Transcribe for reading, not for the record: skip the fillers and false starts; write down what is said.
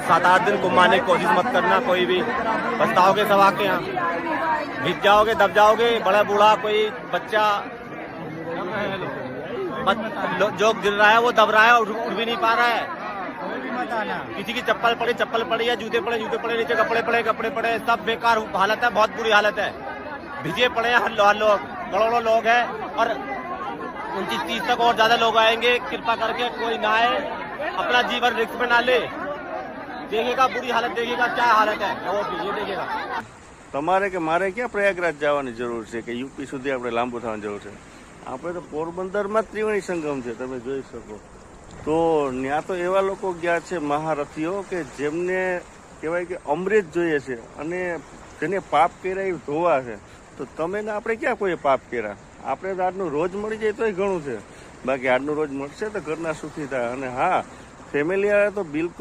7-8 दिन घुमाने की कोशिश मत करना कोई भी, पछताओगे सब आके यहाँ, गिर जाओगे, दब जाओगे, बड़ा बूढ़ा कोई बच्चा जो गिर रहा है वो दब रहा है और उठ भी नहीं पा रहा है। किसी की चप्पल पड़ी है, जूते पड़े नीचे, कपड़े पड़े, सब बेकार हालत है, बहुत बुरी हालत है। भिजे पड़े हैं हर लोग, करोड़ों लोग हैं और 29-30 तक और ज्यादा लोग आएंगे। कृपा करके कोई ना आए, अपना जीवन रिस्क में ना ले। देखिएगा बुरी हालत, देखिएगा क्या हालत है, ये देखिएगा। તમારે કે મારે ક્યાં પ્રયાગરાજ જવાની જરૂર છે કે યુપી સુધી આપણે લાંબુ થવાની જરૂર છે? આપણે તો પોરબંદરમાં જ ત્રિવેણી સંગમ છે, તમે જોઈ શકો. તો ત્યાં તો એવા લોકો ગયા છે મહારથીઓ કે જેમને કહેવાય કે અમૃત જોઈએ છે અને જેને પાપ કર્યા એ ધોવા છે. તો તમે ને આપણે ક્યાં કોઈ પાપ કર્યા? આપણે તો આજનું રોજ મળી જાય તોય ઘણું છે, બાકી આજનું રોજ મળશે તો ઘરના સુખી થાય. અને હા, ફેમિલી આવે તો બિલકુલ